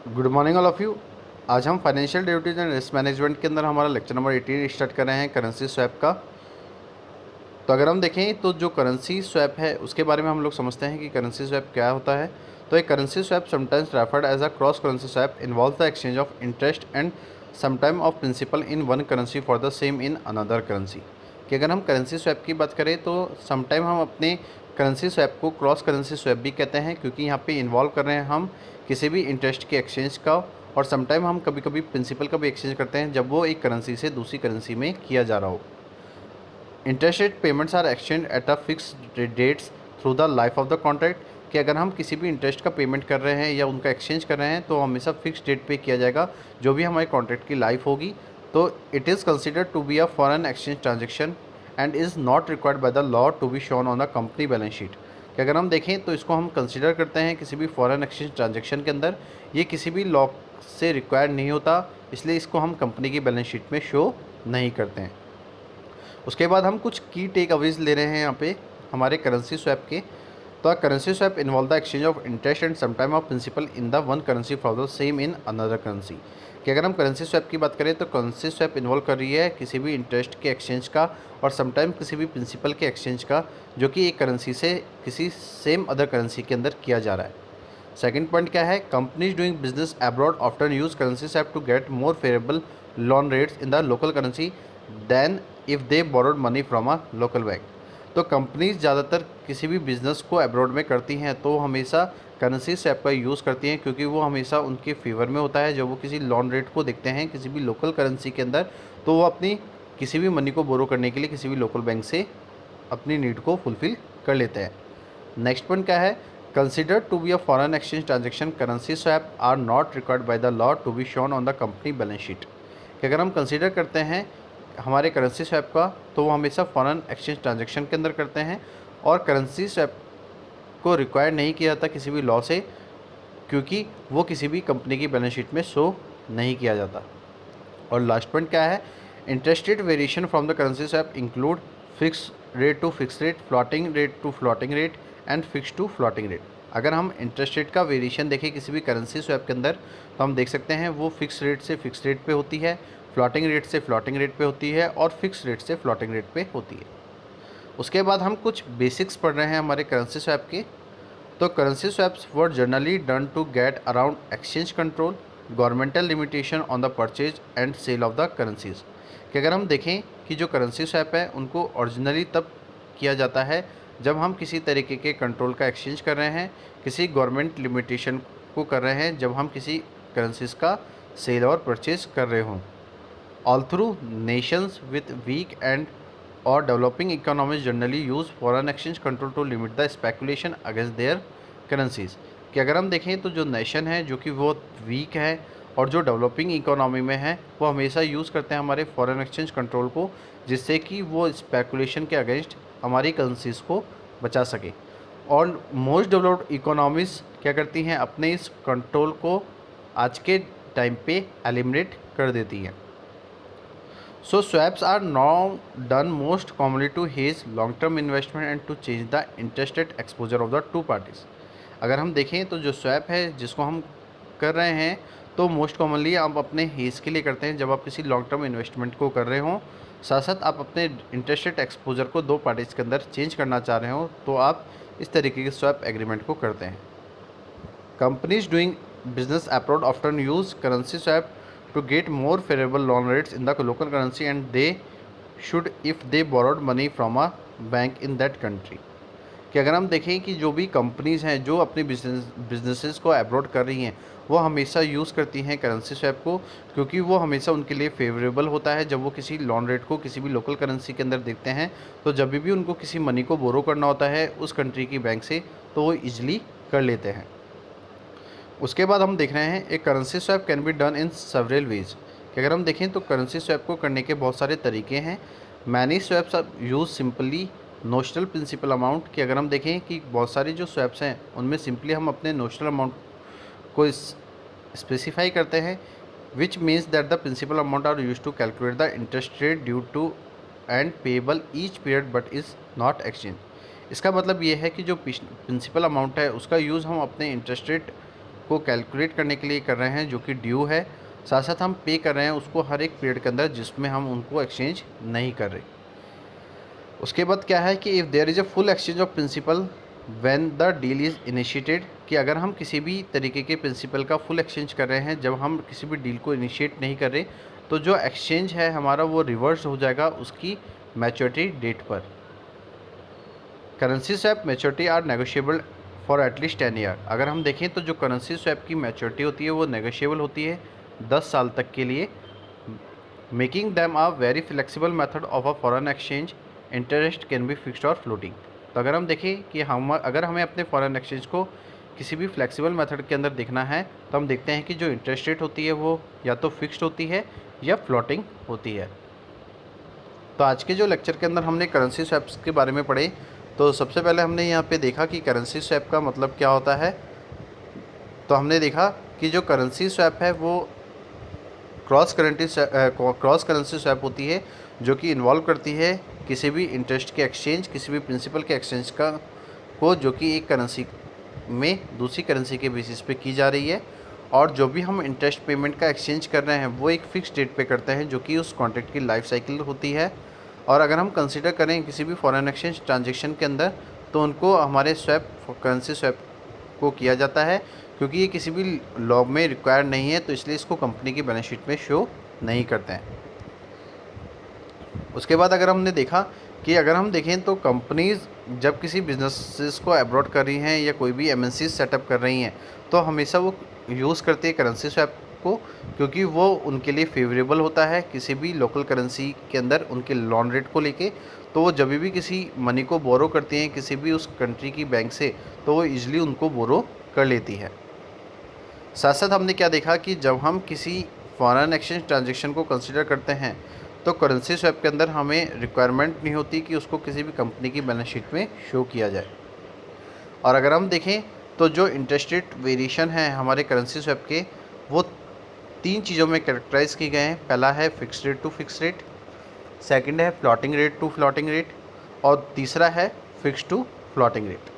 Good morning all of you. आज हम financial derivatives and risk management के अंदर हमारा लेक्चर नंबर 18 स्टार्ट कर रहे हैं करेंसी स्वैप का। तो अगर हम देखें तो जो करेंसी स्वैप है उसके बारे में हम लोग समझते हैं कि करेंसी स्वैप क्या होता है। तो एक currency swap sometimes referred as a cross currency swap involve the exchange of interest and sometime of principal in one currency for the same in another currency. कि अगर हम करेंसी स्वैप की बात करें तो समटाइम हम अपने करेंसी स्वैप को क्रॉस करेंसी स्वैप भी कहते हैं, क्योंकि यहाँ पे इन्वॉल्व कर रहे हैं हम किसी भी इंटरेस्ट के एक्सचेंज का, और समटाइम हम कभी कभी प्रिंसिपल का भी एक्सचेंज करते हैं जब वो एक करेंसी से दूसरी करेंसी में किया जा रहा हो। Interest rate payments are exchange at a fix dates through the life of the contract. कि अगर हम किसी भी इंटरेस्ट का पेमेंट कर रहे हैं या उनका एक्सचेंज कर रहे हैं तो हमेशा फिक्स डेट पे किया जाएगा जो भी हमारे कॉन्ट्रैक्ट की लाइफ होगी। तो it is considered to be a foreign exchange transaction and is not required by the law to be shown on the company balance sheet. कि अगर हम देखें तो इसको हम कंसिडर करते हैं किसी भी फॉरेन एक्सचेंज ट्रांजेक्शन के अंदर, ये किसी भी लॉ से रिक्वायर्ड नहीं होता, इसलिए इसको हम कंपनी की बैलेंस शीट में शो नहीं करते हैं। उसके बाद हम कुछ की टेक अवेज ले रहे हैं यहाँ पे हमारे करेंसी स्वैप के। तो currency swap involve the exchange of interest and sometime of principal in the one currency for the same in another currency. कि अगर हम करेंसी स्वैप की बात करें तो करेंसी स्वैप इन्वॉल्व कर रही है किसी भी इंटरेस्ट के एक्सचेंज का और समटाइम किसी भी प्रिंसिपल के एक्सचेंज का, जो कि एक करेंसी से किसी सेम अदर करेंसी के अंदर किया जा रहा है। सेकंड पॉइंट क्या है, companies doing business abroad often use currency swap to get more favourable loan rates in the local currency then if they borrowed money from a local bank. तो companies ज़्यादातर किसी भी बिज़नेस को abroad में करती हैं तो हमेशा करेंसी स्वैप का यूज़ करती हैं, क्योंकि वो हमेशा उनके फेवर में होता है। जब वो किसी लोन रेट को देखते हैं किसी भी लोकल करेंसी के अंदर, तो वो अपनी किसी भी मनी को बोरो करने के लिए किसी भी लोकल बैंक से अपनी नीड को फुलफ़िल कर लेते हैं। नेक्स्ट पॉइंट क्या है, consider to be a foreign exchange transaction currency swap are not required by the law to be shown on the company balance sheet. कि अगर हम कंसिडर करते हैं हमारे करेंसी स्वैप का तो वो हमेशा फॉरेन एक्सचेंज ट्रांजेक्शन के अंदर करते हैं, और करेंसी स्वैप को रिक्वायर नहीं किया जाता किसी भी लॉ से, क्योंकि वो किसी भी कंपनी की बैलेंस शीट में शो नहीं किया जाता। और लास्ट पॉइंट क्या है, interest rate variation from the currency swap include fix rate to fix rate, floating rate to floating rate and fix to floating rate. अगर हम इंटरेस्ट रेट का वेरिएशन देखें किसी भी करेंसी स्वैप के अंदर तो हम देख सकते हैं वो फिक्स रेट से फिक्स रेट पे होती है, फ्लोटिंग रेट से फ्लोटिंग रेट पे होती है और फिक्स रेट से फ्लोटिंग रेट पे होती है। उसके बाद हम कुछ बेसिक्स पढ़ रहे हैं हमारे करेंसी स्वैप के। तो currency swaps were generally done to get around exchange control, governmental limitation on the purchase and sale of the currencies. कि अगर हम देखें कि जो करेंसी स्वैप है उनको ओरिजिनली तब किया जाता है जब हम किसी तरीके के कंट्रोल का एक्सचेंज कर रहे हैं, किसी गवर्नमेंट लिमिटेशन को कर रहे हैं, जब हम किसी करेंसीज का सेल और परचेज कर रहे हों। Although nations with weak and और developing economies generally use foreign exchange control to limit the speculation against their currencies. कि अगर हम देखें तो जो नेशन है जो कि वो वीक है और जो डेवलपिंग इकोनॉमी में है वो हमेशा यूज़ करते हैं हमारे फॉरेन एक्सचेंज कंट्रोल को, जिससे कि वो स्पेकुलेशन के अगेंस्ट हमारी करेंसीज को बचा सके। और मोस्ट डेवलप्ड इकोनॉमीज़ क्या करती हैं, अपने इस कंट्रोल को आज के टाइम पे एलिमिनेट कर देती हैं। So swaps are now done most commonly to hedge long-term investment and to change the interest rate exposure of the two parties। अगर हम देखें तो जो स्वैप है जिसको हम कर रहे हैं तो मोस्ट कॉमनली आप अपने हेज के लिए करते हैं जब आप किसी लॉन्ग टर्म इन्वेस्टमेंट को कर रहे हों, साथ साथ आप अपने इंटरेस्ट रेट एक्सपोजर को दो पार्टीज़ के अंदर चेंज करना चाह रहे हो तो आप इस तरीके के स्वैप एग्रीमेंट को करते हैं। Companies doing business abroad often use currency swap to get more favorable loan rates in the local currency, and they should if they borrowed money from a bank in that country। कि अगर हम देखें कि जो भी companies हैं जो अपने बिजनेसेस को अब्रॉड कर रही हैं वो हमेशा यूज़ करती हैं करेंसी स्वैप को, क्योंकि वो हमेशा उनके लिए फेवरेबल होता है। जब वो किसी लोन रेट को किसी भी लोकल करेंसी के अंदर देखते हैं तो जब भी उनको किसी मनी को बोरो करना होता है उस कंट्री की बैंक से तो वो ईजिली कर लेते हैं। उसके बाद हम देख रहे हैं एक currency swap can be done in several ways. कि अगर हम देखें तो करेंसी स्वैप को करने के बहुत सारे तरीके हैं। Many swaps are use simply notional principal amount. कि अगर हम देखें कि बहुत सारी जो स्वैप्स हैं उनमें सिंपली हम अपने नोशनल अमाउंट को स्पेसिफाई करते हैं, which means that the principal amount are use to calculate the interest rate due to and payable each period but is not exchange. इसका मतलब ये है कि जो प्रिंसिपल अमाउंट है उसका यूज़ हम अपने इंटरेस्ट रेट को कैलकुलेट करने के लिए कर रहे हैं जो कि ड्यू है, साथ साथ हम पे कर रहे हैं उसको हर एक पीरियड के अंदर जिसमें हम उनको एक्सचेंज नहीं कर रहे। उसके बाद क्या है कि if there is a full exchange of principal when the deal is initiated, कि अगर हम किसी भी तरीके के प्रिंसिपल का फुल एक्सचेंज कर रहे हैं, जब हम किसी भी डील को इनिशिएट नहीं कर रहे, तो जो एक्सचेंज है हमारा वो रिवर्स हो जाएगा उसकी मैच्योरिटी डेट पर। Currency swap maturity are negotiable for at least 10 year. अगर हम देखें तो जो करेंसी स्वैप की मैच्योरिटी होती है वो नेगोशिएबल होती है 10 साल तक के लिए, making them a very flexible method of a foreign exchange. Interest can be fixed और फ्लोटिंग। तो अगर हम देखें कि अगर हमें अपने फॉरेन एक्सचेंज को किसी भी फ्लेक्सिबल मेथड के अंदर देखना है, तो हम देखते हैं कि जो इंटरेस्ट रेट होती है वो या तो फिक्स्ड होती है या फ्लोटिंग होती है। तो आज के जो लेक्चर के अंदर हमने करेंसी स्वैप्स के बारे में पढ़े, तो सबसे पहले हमने यहाँ पे देखा कि करेंसी स्वैप का मतलब क्या होता है। तो हमने देखा कि जो करेंसी स्वैप है वो क्रॉस करेंसी स्वैप होती है, जो कि इन्वॉल्व करती है किसी भी इंटरेस्ट के एक्सचेंज, किसी भी प्रिंसिपल के एक्सचेंज को जो कि एक करेंसी में दूसरी करेंसी के बेसिस पे की जा रही है, और जो भी हम इंटरेस्ट पेमेंट का एक्सचेंज कर रहे हैं वो एक फ़िक्स डेट पे करते हैं जो कि उस कॉन्ट्रैक्ट की लाइफ साइकिल होती है। और अगर हम कंसीडर करें किसी भी फॉरेन एक्सचेंज ट्रांजैक्शन के अंदर, तो उनको हमारे करेंसी स्वैप को किया जाता है, क्योंकि ये किसी भी लॉ में रिक्वायर नहीं है, तो इसलिए इसको कंपनी की बैलेंस शीट में शो नहीं करते हैं। उसके बाद अगर हमने देखा कि अगर हम देखें तो कंपनीज़ जब किसी बिजनेसेस को अब्रॉड कर रही हैं या कोई भी एमएनसी सेटअप कर रही हैं, तो हमेशा वो यूज़ करती है करेंसी स्वैप को, क्योंकि वो उनके लिए फेवरेबल होता है किसी भी लोकल करेंसी के अंदर उनके लॉन रेट को लेके। तो वो जब भी किसी मनी को बोरो करती हैं किसी भी उस कंट्री की बैंक से, तो वो ईजिली उनको बोरो कर लेती है। साथ साथ हमने क्या देखा कि जब हम किसी फॉरेन एक्सचेंज ट्रांजेक्शन को कंसिडर करते हैं, तो करेंसी स्वैप के अंदर हमें रिक्वायरमेंट नहीं होती कि उसको किसी भी कंपनी की बैलेंस शीट में शो किया जाए। और अगर हम देखें तो जो इंटरेस्ट रेट वेरिएशन है हमारे करेंसी स्वैप के, वो 3 चीज़ों में कैरेक्टराइज़ किए गए हैं। पहला है fix rate to fix rate, second है floating rate to floating rate, और तीसरा है फिक्स टू फ्लोटिंग रेट।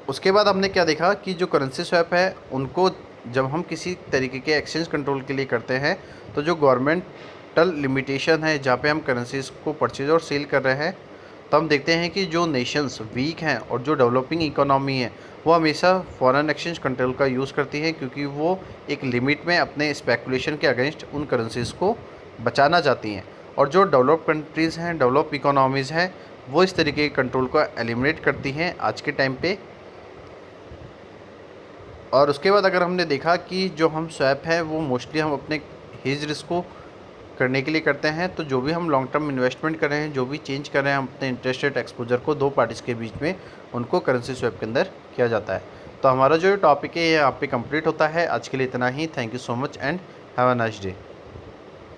उसके बाद हमने क्या देखा कि जो करेंसी स्वैप है उनको जब हम किसी तरीके के एक्सचेंज कंट्रोल के लिए करते हैं, तो जो गवर्नमेंटल लिमिटेशन है जहाँ पे हम करेंसीज को परचेज और सेल कर रहे हैं, तो हम देखते हैं कि जो नेशंस वीक हैं और जो डेवलपिंग इकोनॉमी है वो हमेशा फॉरेन एक्सचेंज कंट्रोल का यूज़ करती है, क्योंकि वो एक लिमिट में अपने स्पेकुलेशन के अगेंस्ट उन करेंसीज़ को बचाना चाहती हैं। और जो डेवलप कंट्रीज़ हैं, डेवलप इकोनॉमीज़ हैं, वो इस तरीके के कंट्रोल को एलिमिनेट करती हैं आज के टाइम पे। और उसके बाद अगर हमने देखा कि जो हम स्वैप है वो मोस्टली हम अपने हेज रिस्क को करने के लिए करते हैं, तो जो भी हम लॉन्ग टर्म इन्वेस्टमेंट कर रहे हैं, जो भी चेंज कर रहे हैं हम अपने इंटरेस्ट रेट एक्सपोजर को दो पार्टीज़ के बीच में, उनको करेंसी स्वैप के अंदर किया जाता है। तो हमारा जो टॉपिक है ये यहाँ पे कंप्लीट होता है। आज के लिए इतना ही। Thank you so much and have a nice day.